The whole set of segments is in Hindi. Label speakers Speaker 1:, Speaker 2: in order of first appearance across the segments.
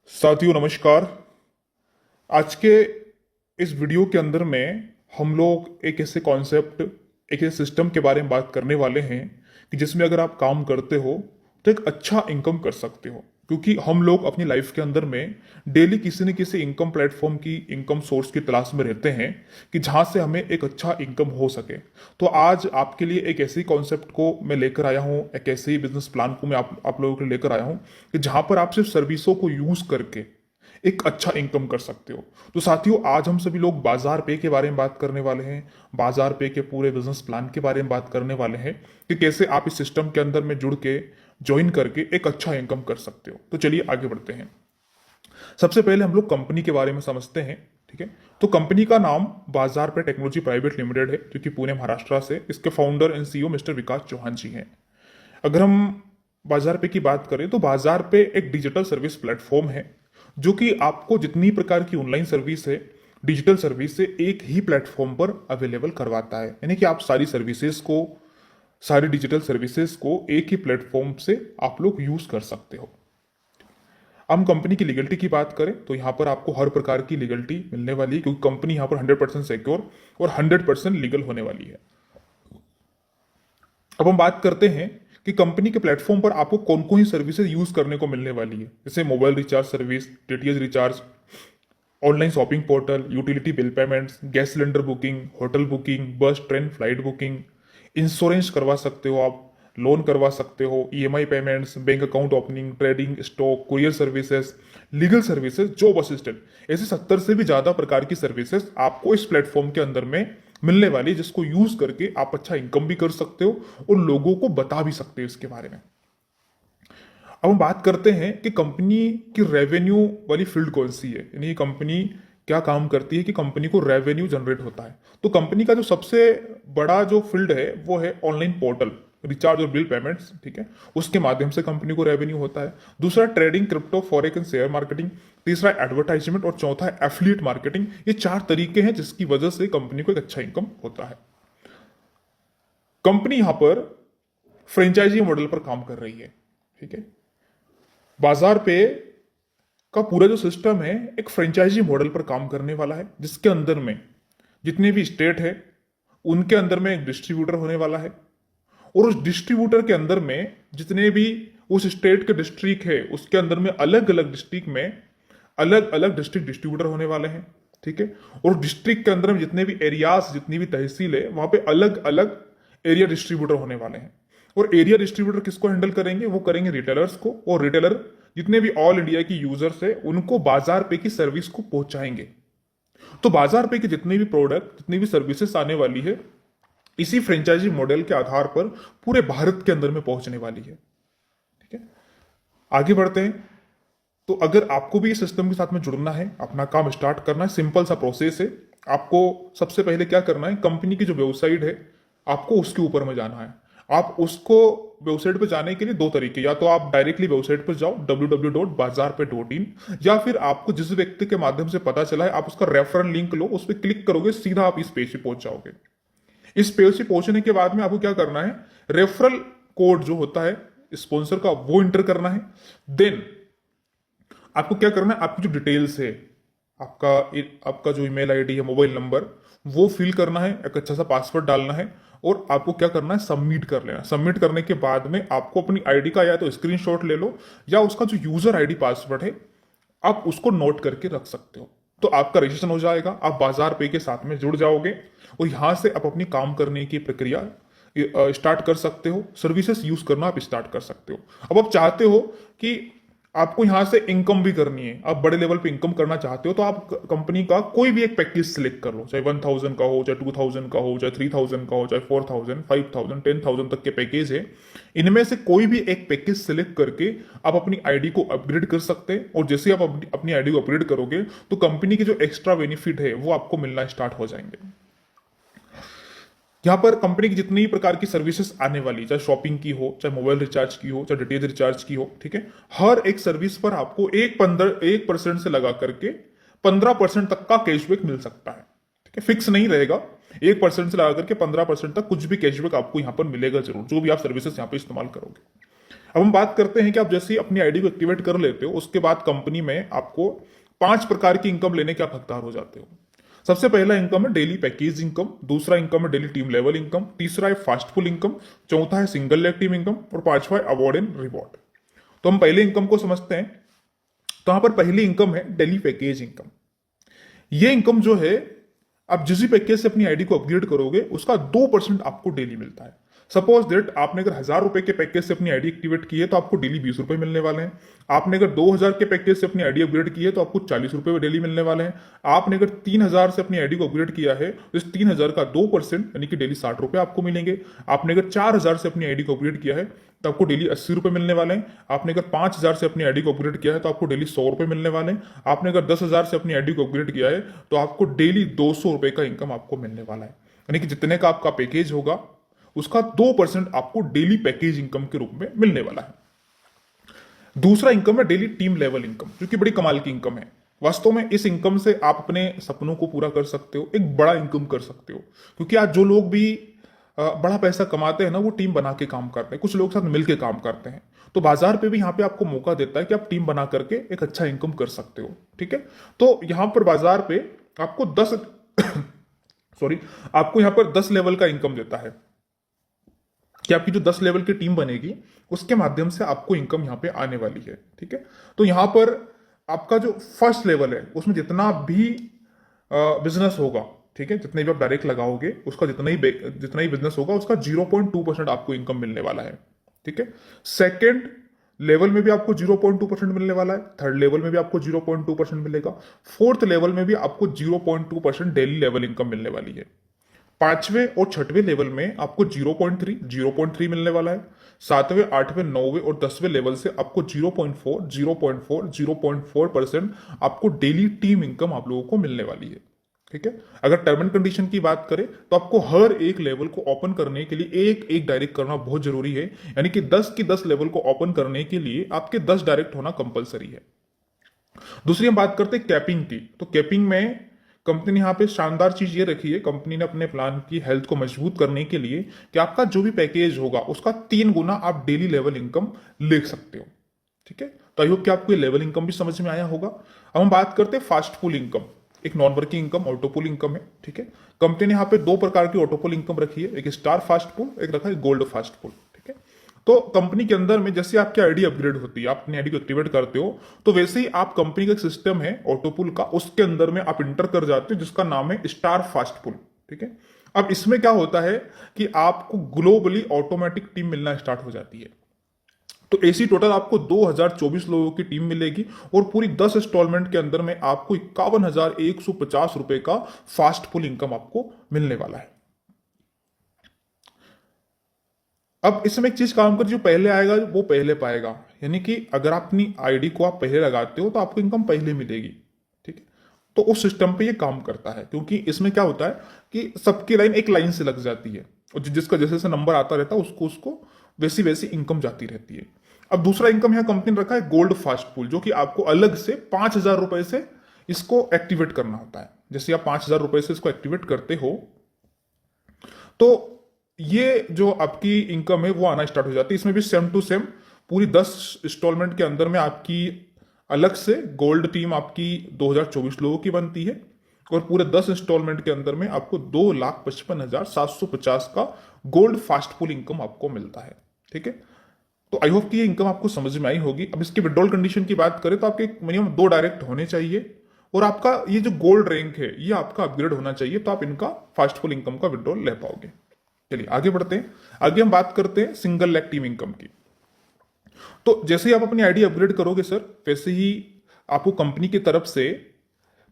Speaker 1: साथियों नमस्कार। आज के इस वीडियो के अंदर में हम लोग एक ऐसे कॉन्सेप्ट, एक ऐसे सिस्टम के बारे में बात करने वाले हैं कि जिसमें अगर आप काम करते हो तो एक अच्छा इनकम कर सकते हो। क्योंकि हम लोग अपनी लाइफ के अंदर में डेली किसी न किसी इनकम प्लेटफॉर्म की, इनकम सोर्स की तलाश में रहते हैं कि जहां से हमें एक अच्छा इनकम हो सके। तो आज आपके लिए एक ऐसी कॉन्सेप्ट को मैं लेकर आया हूं, एक ऐसे ही बिजनेस प्लान को मैं आप लोगों के लिए लेकर आया हूं कि जहां पर आप सिर्फ सर्विसों को यूज करके एक अच्छा इनकम कर सकते हो। तो साथियों, आज हम सभी लोग बाजार पे के बारे में बात करने वाले हैं, बाजार पे के पूरे बिजनेस प्लान के बारे में बात करने वाले हैं कि कैसे आप इस सिस्टम के अंदर में जुड़ के, ज्वाइन करके एक अच्छा इनकम कर सकते हो। तो चलिए आगे बढ़ते हैं। सबसे पहले हम लोग कंपनी के बारे में समझते हैं। ठीक है, तो कंपनी का नाम बाजार पे टेक्नोलॉजी प्राइवेट लिमिटेड है, जो कि पुणे महाराष्ट्र से। इसके फाउंडर एंड सीईओ मिस्टर विकास चौहान जी हैं। अगर हम बाजार पे की बात करें तो बाजार पे एक डिजिटल सर्विस प्लेटफॉर्म है जो कि आपको जितनी प्रकार की ऑनलाइन सर्विस है, डिजिटल सर्विस से एक ही प्लेटफॉर्म पर अवेलेबल करवाता है। यानी कि आप सारी सर्विसेज को, सारी डिजिटल सर्विसेज को एक ही प्लेटफॉर्म से आप लोग यूज कर सकते हो। हम कंपनी की लीगलिटी की बात करें तो यहाँ पर आपको हर प्रकार की लीगलिटी मिलने वाली है, क्योंकि कंपनी यहाँ पर 100% सिक्योर और 100% लीगल होने वाली है। अब हम बात करते हैं कि कंपनी के प्लेटफॉर्म पर आपको कौन कौन सी सर्विसेज यूज करने को मिलने वाली है, जैसे mobile recharge service, DTH recharge, online shopping portal, utility bill payments, gas cylinder booking, hotel booking, bus train flight booking, insurance करवा सकते हो आप, लोन करवा सकते हो, EMI payments, bank account opening, trading, stock, courier services, legal services, job assistant. ऐसे 70 से भी ज्यादा प्रकार की सर्विसेज आपको इस प्लेटफॉर्म के अंदर में मिलने वाली है, जिसको यूज करके आप अच्छा इनकम भी कर सकते हो और लोगों को बता भी सकते हो इसके बारे में। अब हम बात करते हैं कि कंपनी की रेवेन्यू वाली फील्ड कौन सी है, यानी कंपनी क्या काम करती है कि कंपनी को रेवेन्यू जनरेट होता है। तो कंपनी का जो सबसे बड़ा जो फील्ड है वो है ऑनलाइन पोर्टल, रिचार्ज और बिल पेमेंट्स। ठीक है, उसके माध्यम से कंपनी को रेवेन्यू होता है। दूसरा trading, crypto, forex and share marketing. तीसरा एडवर्टाइजमेंट और चौथा है एफिलिएट मार्केटिंग। ये 4 तरीके हैं जिसकी वजह से कंपनी को एक अच्छा इनकम होता है। कंपनी यहां पर फ्रेंचाइजी मॉडल पर काम कर रही है। ठीक है, बाजार पे का पूरा जो सिस्टम है एक फ्रेंचाइजी मॉडल पर काम करने वाला है, जिसके अंदर में जितने भी स्टेट है उनके अंदर में एक डिस्ट्रीब्यूटर होने वाला है, और उस डिस्ट्रीब्यूटर के अंदर में जितने भी उस स्टेट के डिस्ट्रिक्ट है उसके अंदर में अलग अलग डिस्ट्रिक्ट में अलग अलग डिस्ट्रिक्ट डिस्ट्रीब्यूटर होने वाले हैं। ठीक है, और डिस्ट्रिक्ट के अंदर में जितने भी एरियाज, जितनी भी तहसील है, वहां पे अलग अलग एरिया डिस्ट्रीब्यूटर होने वाले हैं। और एरिया डिस्ट्रीब्यूटर किसको हैंडल करेंगे? वो करेंगे रिटेलर्स को, और रिटेलर जितने भी ऑल इंडिया की यूजर्स है उनको बाजार पे की सर्विस को पहुंचाएंगे। तो बाजार पे के जितने भी प्रोडक्ट, जितनी भी सर्विसेज आने वाली है, इसी फ्रेंचाइजी मॉडल के आधार पर पूरे भारत के अंदर में पहुंचने वाली है। ठीक है, आगे बढ़ते हैं। तो अगर आपको भी इस सिस्टम के साथ में जुड़ना है, अपना काम स्टार्ट करना है, सिंपल सा प्रोसेस है। आपको सबसे पहले क्या करना है, कंपनी की जो वेबसाइट है आपको उसके ऊपर में जाना है। आप उसको वेबसाइट पर जाने के लिए 2 तरीके, या तो आप डायरेक्टली वेबसाइट पर जाओ www.bazaarpe.in, या फिर आपको जिस व्यक्ति के माध्यम से पता चला है आप उसका रेफरल लिंक लो, उस पर क्लिक करोगे, सीधा आप इस पेज पे पहुंच जाओगे। इस पेज पे पहुंचने के बाद में आपको क्या करना है, रेफरल कोड जो होता है स्पॉन्सर का वो इंटर करना है। देन आपको क्या करना है, आपकी जो डिटेल्स है, आपका आपका जो ईमेल आईडी है, मोबाइल नंबर, वो फिल करना है, एक अच्छा सा पासवर्ड डालना है, और आपको क्या करना है, सबमिट कर लेना। सबमिट करने के बाद में आपको अपनी आईडी का या तो स्क्रीनशॉट ले लो, या उसका जो यूजर आईडी पासवर्ड है आप उसको नोट करके रख सकते हो। तो आपका रजिस्ट्रेशन हो जाएगा, आप बाजार पे के साथ में जुड़ जाओगे, और यहां से आप अपनी काम करने की प्रक्रिया स्टार्ट कर सकते हो। सर्विसेज यूज करना आप स्टार्ट कर सकते हो। अब आप चाहते हो कि आपको यहां से इनकम भी करनी है, आप बड़े लेवल पे इनकम करना चाहते हो, तो आप कंपनी का कोई भी एक पैकेज सिलेक्ट कर लो, चाहे 1000 का हो, चाहे 2000 का हो, चाहे 3000 का हो, चाहे 4000, 5000, 10,000 तक के पैकेज है। इनमें से कोई भी एक पैकेज सिलेक्ट करके आप अपनी आईडी को अपग्रेड कर सकते हैं, और जैसे आप अपनी आईडी को अपग्रेड करोगे तो कंपनी के जो एक्स्ट्रा बेनिफिट है वो आपको मिलना स्टार्ट हो जाएंगे। यहाँ पर कंपनी की जितनी प्रकार की सर्विसेज आने वाली, चाहे शॉपिंग की हो, चाहे मोबाइल रिचार्ज की हो, चाहे डीटीएच रिचार्ज की हो, ठीक है, हर एक सर्विस पर आपको 1% से लगा करके 15% तक का कैशबैक मिल सकता है। ठीक है, फिक्स नहीं रहेगा, 1% से लगा करके 15% तक कुछ भी कैशबैक आपको यहाँ पर मिलेगा जरूर, जो भी आप सर्विसेज यहाँ पे इस्तेमाल करोगे। अब हम बात करते हैं कि आप जैसे ही अपनी आईडी को एक्टिवेट कर लेते हो उसके बाद कंपनी में आपको 5 प्रकार की इनकम लेने के आप हकदार हो जाते हो। सबसे पहला इनकम है डेली पैकेज इनकम, दूसरा इनकम है डेली टीम लेवल इनकम, तीसरा है फास्ट फुल इनकम, चौथा है सिंगल लेग टीम इनकम और पांचवा है अवार्ड एंड रिवॉर्ड। तो हम पहले इनकम को समझते हैं। तो यहां पर पहली इनकम है डेली पैकेज इनकम। ये इनकम जो है, आप जिस भी पैकेज से अपनी आईडी को अपग्रेड करोगे उसका 2% आपको डेली मिलता है। सपोज दैट आपने अगर 1000 रुपए के पैकेज से अपनी आईडी एक्टिवेट की है तो आपको डेली 20 रुपए मिलने वाले हैं। आपने अगर 2000 के पैकेज से अपनी आईडी अपग्रेड की है तो आपको 40 रुपए डेली मिलने वाले हैं। आपने अगर 3000 से अपनी आईडी को अपग्रेड किया है तो इस 3000 का 2% यानी कि डेली 60 रुपए आपको मिलेंगे। आपने अगर 4000 से अपनी आईडी को अपग्रेड किया है तो आपको डेली 80 रुपए मिलने वाले हैं। आपने अगर 5000 से अपनी आईडी को अपग्रेड किया है तो आपको डेली 100 रुपए मिलने वाले हैं। आपने अगर 10,000 से अपनी आईडी को अपग्रेड किया है तो आपको डेली 200 रुपए का इनकम आपको मिलने वाला है। यानी कि जितने का आपका पैकेज होगा उसका 2% आपको डेली पैकेज इनकम के रूप में मिलने वाला है। दूसरा इनकम है डेली टीम लेवल इनकम, जो कि बड़ी कमाल की इनकम है। वास्तव में इस इनकम से आप अपने सपनों को पूरा कर सकते हो, एक बड़ा इनकम कर सकते हो। क्योंकि आज जो लोग भी बड़ा पैसा कमाते हैं ना, वो टीम बना के काम करते हैं, कुछ लोग साथ मिलकर काम करते हैं। तो बाजार पे भी यहाँ पे आपको मौका देता है कि आप टीम बना करके एक अच्छा इनकम कर सकते हो। ठीक है, तो यहाँ पर बाजार पे आपको 10 सॉरी आपको यहाँ पर 10 लेवल का इनकम देता है कि आपकी जो 10 लेवल की टीम बनेगी उसके माध्यम से आपको इनकम यहाँ पे आने वाली है। ठीक है, तो यहाँ पर आपका जो फर्स्ट लेवल है उसमें जितना भी बिजनेस होगा, ठीक है, जितने भी आप डायरेक्ट लगाओगे उसका जितना ही बिजनेस होगा उसका 0.2% आपको इनकम मिलने वाला है। ठीक है, सेकेंड लेवल में भी आपको 0.2% मिलने वाला है, थर्ड लेवल में भी आपको 0.2% मिलेगा, फोर्थ लेवल में भी आपको 0.2% डेली लेवल इनकम मिलने वाली है। पांचवें और छठवें लेवल में आपको 0.3 मिलने वाला है। सातवें, आठवें, नौवें और 10वें लेवल से आपको 0.4% आपको डेली टीम इनकम आप लोगों को मिलने वाली है। ठीक है, अगर टर्म एंड कंडीशन की बात करें तो आपको हर एक लेवल को ओपन करने के लिए एक एक डायरेक्ट करना बहुत जरूरी है। यानी कि 10 की 10 लेवल को ओपन करने के लिए आपके 10 डायरेक्ट होना कंपलसरी है। दूसरी हम बात करते हैं कैपिंग की। तो कैपिंग में कंपनी ने यहाँ पे शानदार चीज ये रखी है, कंपनी ने अपने प्लान की हेल्थ को मजबूत करने के लिए कि आपका जो भी पैकेज होगा उसका 3 गुना आप डेली लेवल इनकम ले सकते हो। ठीक है, तो आई होप कि आपको ये लेवल इनकम भी समझ में आया होगा। अब हम बात करते हैं फास्ट पुल इनकम। एक नॉन वर्किंग इनकम ऑटो पुल इनकम है। ठीक है, कंपनी ने यहाँ पे 2 प्रकार की ऑटो पुल इनकम रखी है, एक स्टार फास्ट पुल, एक रखा है गोल्ड फास्ट पुल। ठीक है, तो कंपनी के अंदर में जैसे आपकी आईडी अपग्रेड होती है, आप अपनी आईडी को एक्टिवेट करते हो, तो वैसे ही आप कंपनी का एक सिस्टम है ऑटो पुल का, उसके अंदर में आप इंटर कर जाते हो जिसका नाम है स्टार फास्ट पुल। ठीक है, अब इसमें क्या होता है कि आपको ग्लोबली ऑटोमेटिक टीम मिलना स्टार्ट हो जाती है। तो ऐसी टोटल आपको 2024 लोगों की टीम मिलेगी और पूरी 10 इंस्टॉलमेंट के अंदर में आपको 51,150 रुपए का फास्ट पुल इनकम आपको मिलने वाला है। अब इसमें एक चीज काम कर, जो पहले आएगा वो पहले पाएगा। यानी कि अगर आप अपनी आईडी को आप पहले लगाते हो तो आपको इनकम पहले मिलेगी। ठीक है, तो उस सिस्टम पे ये काम करता है, क्योंकि इसमें क्या होता है कि सबकी लाइन एक लाइन से लग जाती है और जिसका जैसे जैसे नंबर आता रहता है उसको उसको वैसी वैसी इनकम जाती रहती है। अब दूसरा इनकम यहाँ कंपनी ने रखा है गोल्ड फास्ट पुल, जो कि आपको अलग से 5,000 रुपए से इसको एक्टिवेट करना होता है। जैसे आप 5,000 रुपए से इसको एक्टिवेट करते हो तो ये जो आपकी इनकम है वो आना स्टार्ट हो जाती है। इसमें भी सेम टू सेम पूरी 10 इंस्टॉलमेंट के अंदर में आपकी अलग से गोल्ड टीम आपकी 2024 लोगों की बनती है और पूरे 10 इंस्टॉलमेंट के अंदर में आपको 2,55,750 का गोल्ड फास्ट पुल इनकम आपको मिलता है। ठीक है, तो आई होप कि ये इनकम आपको समझ में आई होगी। अब इसकी विड्रॉल कंडीशन की बात करें तो आपके मिनिमम 2 डायरेक्ट होने चाहिए और आपका ये जो गोल्ड रैंक है ये आपका अपग्रेड होना चाहिए, तो आप इनका फास्ट पुल इनकम का विड्रॉल ले पाओगे। चलिए आगे बढ़ते हैं। आगे हम बात करते हैं सिंगल लेग टीम इनकम की। तो जैसे ही आप अपनी आईडी अपग्रेड करोगे सर, वैसे ही आपको कंपनी की तरफ से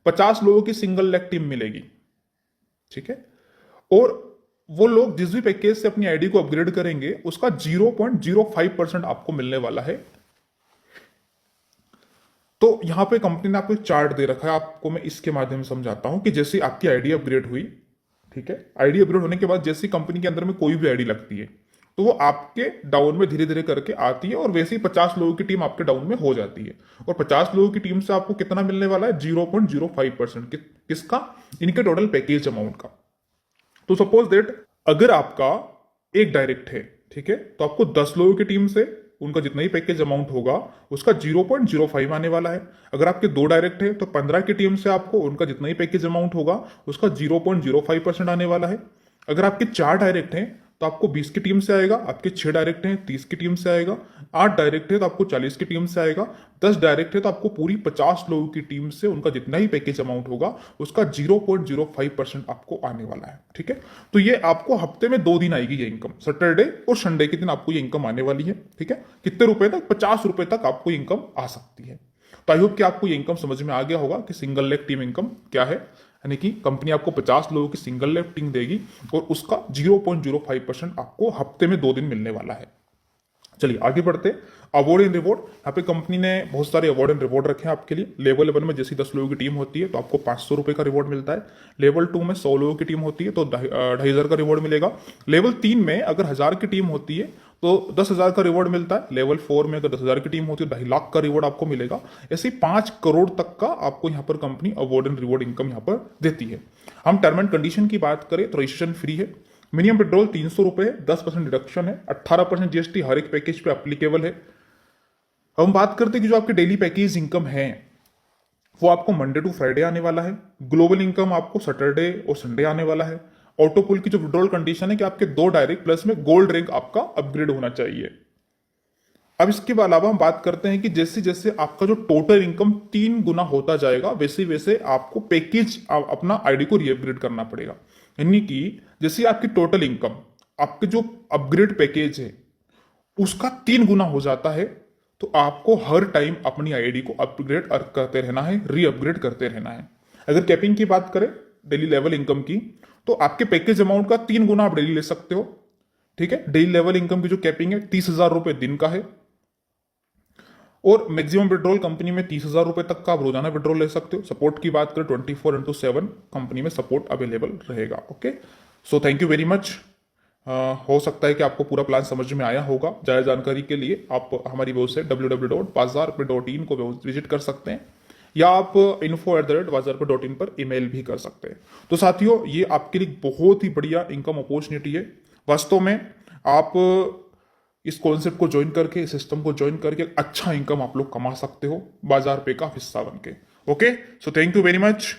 Speaker 1: 50 लोगों की सिंगल लेग टीम मिलेगी। ठीक है, और वो लोग जिस भी पैकेज से अपनी आईडी को अपग्रेड करेंगे उसका 0.05% आपको मिलने वाला है। तो यहां पे कंपनी ने आपको एक चार्ट दे रखा है, आपको मैं इसके माध्यम से समझाता हूं कि जैसे आपकी आईडी अपग्रेड हुई, ठीक है, आईडी अपग्रेड होने के बाद जैसे कंपनी के अंदर में कोई भी आईडी लगती है तो वो आपके डाउन में धीरे धीरे करके आती है और वैसे ही 50 लोगों की टीम आपके डाउन में हो जाती है। और 50 लोगों की टीम से आपको कितना मिलने वाला है? 0.05%। किसका? इनके टोटल पैकेज अमाउंट का। तो सपोज दैट अगर आपका एक डायरेक्ट है, ठीक है, तो आपको 10 लोगों की टीम से उनका जितना ही पैकेज अमाउंट होगा उसका 0.05 आने वाला है। अगर आपके 2 डायरेक्ट है तो 15 की टीम से आपको उनका जितना ही पैकेज अमाउंट होगा उसका 0.05% आने वाला है। अगर आपके 4 डायरेक्ट हैं तो आपको 20 की टीम से आएगा, आपके 6 डायरेक्ट हैं 30 की टीम से आएगा, 8 डायरेक्ट है तो आपको 40 की टीम से आएगा, 10 डायरेक्ट है तो आपको पूरी 50 लोगों की टीम से उनका जितना ही पैकेज अमाउंट होगा उसका 0.05% आपको आने वाला है। ठीक है, तो ये आपको हफ्ते में 2 दिन आएगी ये इनकम, सैटरडे और संडे के दिन आपको ये इनकम आने वाली है। ठीक है, कितने रुपए तक? 50 रुपए तक आपको इनकम आ सकती है। तो आई होप कि आपको ये इनकम समझ में आ गया होगा कि सिंगल लेग टीम इनकम क्या है, यानी कि कंपनी आपको 50 लोगों की सिंगल लेग टीम देगी और उसका 0.05% आपको हफ्ते में 2 दिन मिलने वाला है। चलिए आगे बढ़ते हैं। अवार्ड एंड रिवॉर्ड, यहाँ पे कंपनी ने बहुत सारे अवार्ड एंड रिवॉर्ड रखे हैं आपके लिए। लेवल 1 में जैसी 10 लोगों की टीम होती है तो आपको 500 रुपए का रिवॉर्ड मिलता है। लेवल 2 में 100 लोगों की टीम होती है तो 2,500 का रिवॉर्ड मिलेगा। लेवल 3 में अगर 1000 की टीम होती है तो 10,000 का रिवॉर्ड मिलता है। लेवल 4 में अगर 10,000 की टीम होती है तो 2.5 लाख का रिवॉर्ड आपको मिलेगा। ऐसे 5 करोड़ तक का आपको यहाँ पर company award and reward income यहाँ पर देती है। हम टर्म एंड कंडीशन की बात करें तो रजिस्ट्रेशन फ्री है, मिनिमम विड्रॉल 300 रुपए है, 10% डिडक्शन है, 18% जीएसटी हर एक पैकेज पे एप्लीकेबल है। हम बात करते हैं कि जो आपके डेली पैकेज इनकम है वो आपको मंडे टू फ्राइडे आने वाला है। ग्लोबल इनकम आपको सैटरडे और संडे आने वाला है। ऑटो पुल की जो विड्रॉल कंडीशन है कि आपके 2 डायरेक्ट प्लस में गोल्ड रैंक आपका अपग्रेड होना चाहिए। अब इसके अलावा हम बात करते हैं कि जैसे जैसे आपका जो टोटल इनकम 3 गुना होता जाएगा वैसे वैसे आपको पैकेज अपना आईडी को रीअपग्रेड करना पड़ेगा। यानी कि जैसे आपकी टोटल इनकम आपके जो अपग्रेड पैकेज है उसका 3 गुना हो जाता है तो आपको हर टाइम अपनी आईडी को अपग्रेड करते रहना है, रीअपग्रेड करते रहना है। अगर कैपिंग की बात करें डेली लेवल इनकम की तो आपके पैकेज अमाउंट का 3 गुना आप डेली ले सकते हो। ठीक है, डेली लेवल इनकम की जो कैपिंग है 30,000 रुपए दिन का है और मैक्सिमम विड्रॉल कंपनी में 30,000 रुपए तक का आप रोजाना विड्रॉल ले सकते हो। सपोर्ट की बात करें 24/7 कंपनी में सपोर्ट अवेलेबल रहेगा। Okay, so thank you very much. हो सकता है कि आपको पूरा प्लान समझ में आया होगा। ज़्यादा जानकारी के लिए आप हमारी वेबसाइट www.bazaarpe.in को विजिट कर सकते हैं या आप info@bazaarpe.in पर ईमेल भी कर सकते हैं। तो साथियों ये आपके लिए बहुत ही बढ़िया इनकम अपॉर्चुनिटी है। वास्तव में आप इस कॉन्सेप्ट को ज्वाइन करके, इस सिस्टम को ज्वाइन करके अच्छा इनकम आप लोग कमा सकते हो बाजार पे का हिस्सा बन के। Okay, so thank you very much.